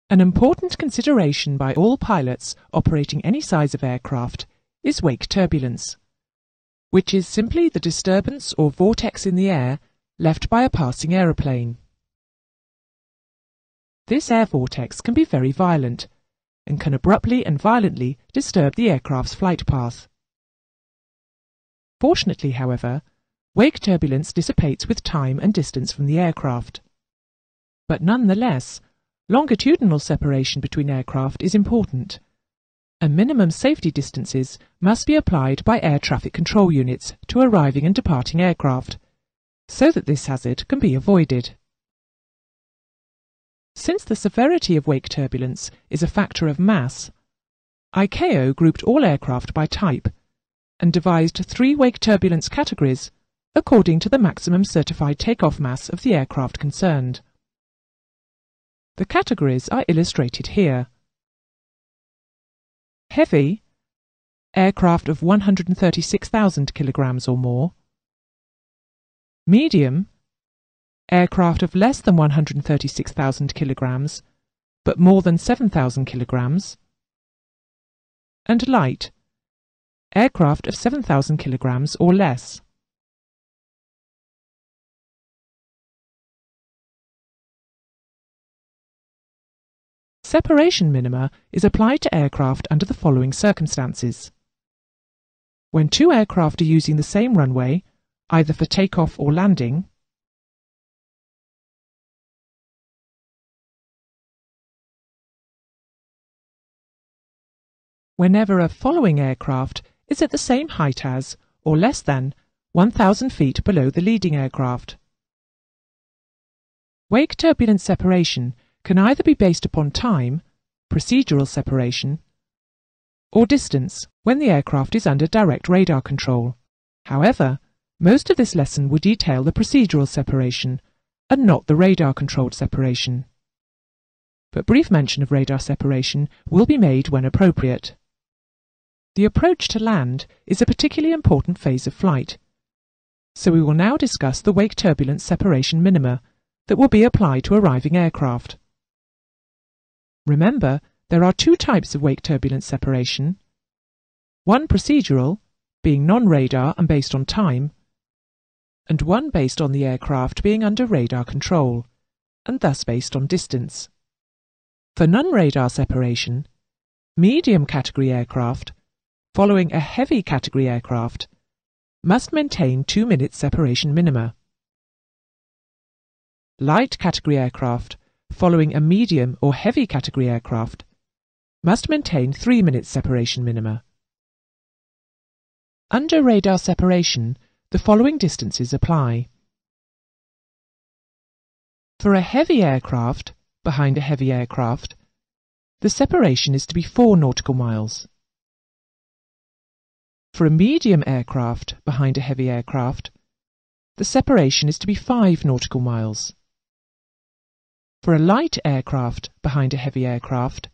An important consideration by all pilots operating any size of aircraft is wake turbulence, which is simply the disturbance or vortex in the air left by a passing aeroplane. This air vortex can be very violent and can abruptly and violently disturb the aircraft's flight path. Fortunately, however, wake turbulence dissipates with time and distance from the aircraft. But nonetheless, longitudinal separation between aircraft is important, and minimum safety distances must be applied by air traffic control units to arriving and departing aircraft, so that this hazard can be avoided. Since the severity of wake turbulence is a factor of mass, ICAO grouped all aircraft by type and devised 3 wake turbulence categories according to the maximum certified takeoff mass of the aircraft concerned. The categories are illustrated here. Heavy, aircraft of 136,000 kilograms or more. Medium, aircraft of less than 136,000 kilograms, but more than 7,000 kilograms. And light, aircraft of 7,000 kilograms or less. Separation minima is applied to aircraft under the following circumstances. When 2 aircraft are using the same runway, either for takeoff or landing, whenever a following aircraft is at the same height as, or less than, 1,000 feet below the leading aircraft. Wake turbulence separation can either be based upon time, procedural separation, or distance when the aircraft is under direct radar control. However, most of this lesson will detail the procedural separation and not the radar-controlled separation. But brief mention of radar separation will be made when appropriate. The approach to land is a particularly important phase of flight, so we will now discuss the wake turbulence separation minima that will be applied to arriving aircraft. Remember, there are 2 types of wake turbulence separation. One procedural, being non-radar and based on time, and one based on the aircraft being under radar control, and thus based on distance. For non-radar separation, medium category aircraft, following a heavy category aircraft, must maintain 2 minutes separation minima. Light category aircraft, following a medium or heavy category aircraft, must maintain 3 minutes separation minima. Under radar separation, the following distances apply. For a heavy aircraft behind a heavy aircraft, the separation is to be 4 nautical miles. For a medium aircraft behind a heavy aircraft, the separation is to be 5 nautical miles. For a light aircraft behind a heavy aircraft,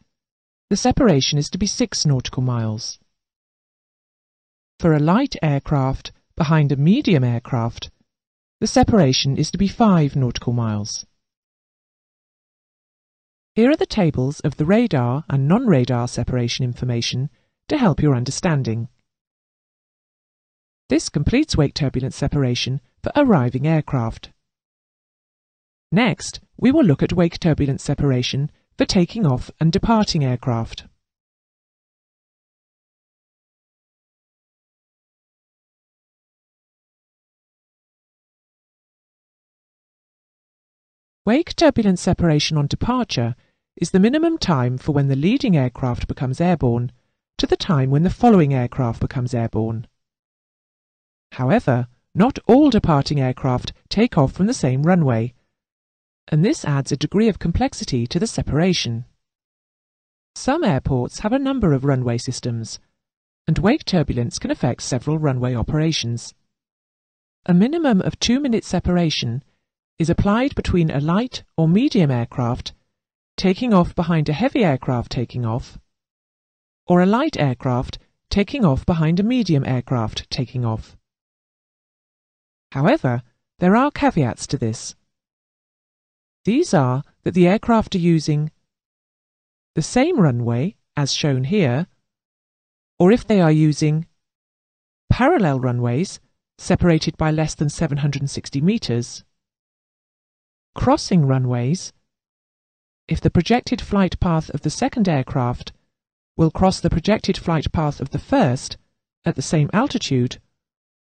the separation is to be 6 nautical miles. For a light aircraft behind a medium aircraft, the separation is to be 5 nautical miles. Here are the tables of the radar and non-radar separation information to help your understanding. This completes wake turbulence separation for arriving aircraft. Next, we will look at wake turbulence separation for taking off and departing aircraft. Wake turbulence separation on departure is the minimum time for when the leading aircraft becomes airborne to the time when the following aircraft becomes airborne. However, not all departing aircraft take off from the same runway, and this adds a degree of complexity to the separation. Some airports have a number of runway systems, and wake turbulence can affect several runway operations. A minimum of 2 minutes separation is applied between a light or medium aircraft taking off behind a heavy aircraft taking off, or a light aircraft taking off behind a medium aircraft taking off. However, there are caveats to this. These are that the aircraft are using the same runway as shown here, or if they are using parallel runways separated by less than 760 meters, crossing runways, if the projected flight path of the second aircraft will cross the projected flight path of the first at the same altitude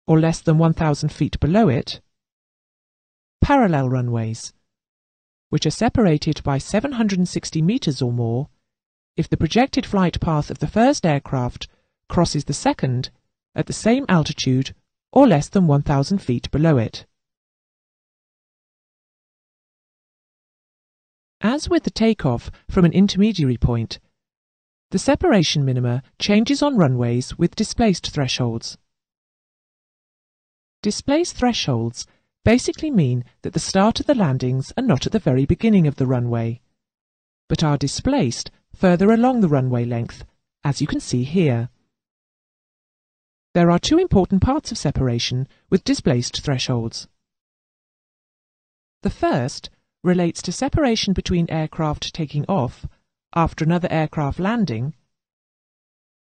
or less than 1,000 feet below it, parallel runways, which are separated by 760 meters or more if the projected flight path of the first aircraft crosses the second at the same altitude or less than 1,000 feet below it. As with the takeoff from an intermediary point, the separation minima changes on runways with displaced thresholds. Displaced thresholds basically mean that the start of the landings are not at the very beginning of the runway, but are displaced further along the runway length, as you can see here. There are two important parts of separation with displaced thresholds. The first relates to separation between aircraft taking off after another aircraft landing,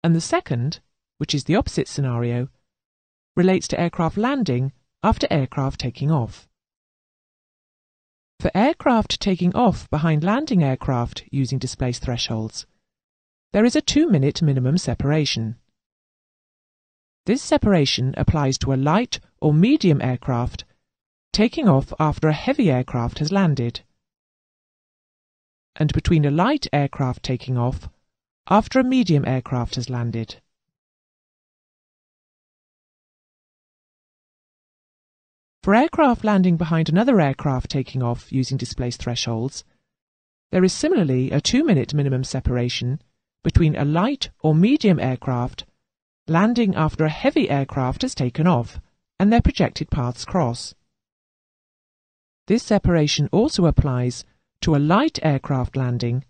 and the second, which is the opposite scenario, relates to aircraft landing after aircraft taking off. For aircraft taking off behind landing aircraft using displaced thresholds, there is a 2-minute minimum separation. This separation applies to a light or medium aircraft taking off after a heavy aircraft has landed, and between a light aircraft taking off after a medium aircraft has landed. For aircraft landing behind another aircraft taking off using displaced thresholds, there is similarly a 2-minute minimum separation between a light or medium aircraft landing after a heavy aircraft has taken off and their projected paths cross. This separation also applies to a light aircraft landing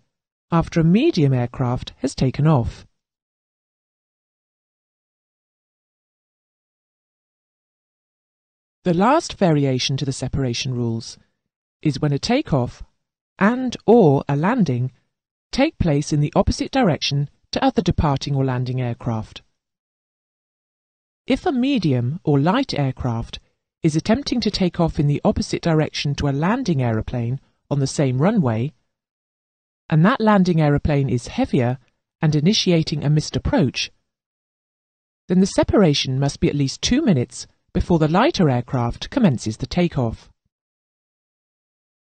after a medium aircraft has taken off. The last variation to the separation rules is when a takeoff and/or a landing take place in the opposite direction to other departing or landing aircraft. If a medium or light aircraft is attempting to take off in the opposite direction to a landing aeroplane on the same runway, and that landing aeroplane is heavier and initiating a missed approach, then the separation must be at least 2 minutes before the lighter aircraft commences the takeoff.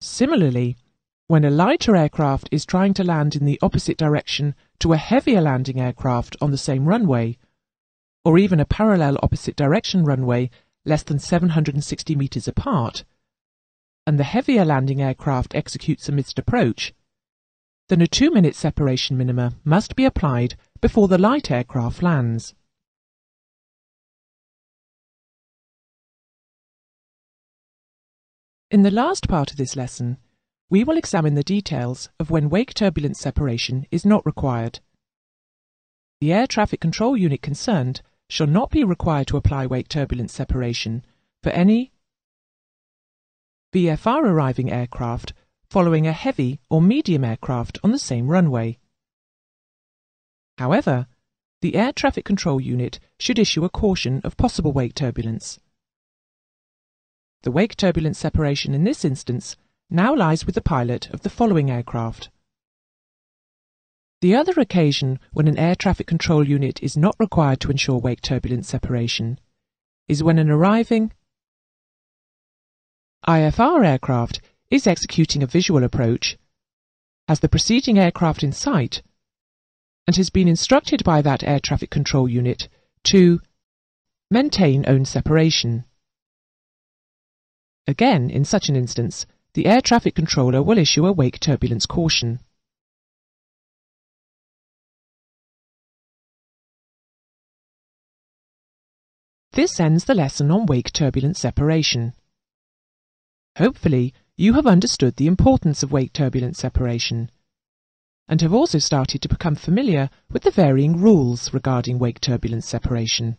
Similarly, when a lighter aircraft is trying to land in the opposite direction to a heavier landing aircraft on the same runway, or even a parallel opposite direction runway less than 760 meters apart, and the heavier landing aircraft executes a missed approach, then a 2-minute separation minima must be applied before the light aircraft lands. In the last part of this lesson, we will examine the details of when wake turbulence separation is not required. The air traffic control unit concerned shall not be required to apply wake turbulence separation for any VFR arriving aircraft following a heavy or medium aircraft on the same runway. However, the air traffic control unit should issue a caution of possible wake turbulence. The wake turbulence separation in this instance now lies with the pilot of the following aircraft. The other occasion when an air traffic control unit is not required to ensure wake turbulence separation is when an arriving IFR aircraft is executing a visual approach, has the preceding aircraft in sight, and has been instructed by that air traffic control unit to maintain own separation. Again, in such an instance, the air traffic controller will issue a wake turbulence caution. This ends the lesson on wake turbulence separation. Hopefully, you have understood the importance of wake turbulence separation, and have also started to become familiar with the varying rules regarding wake turbulence separation.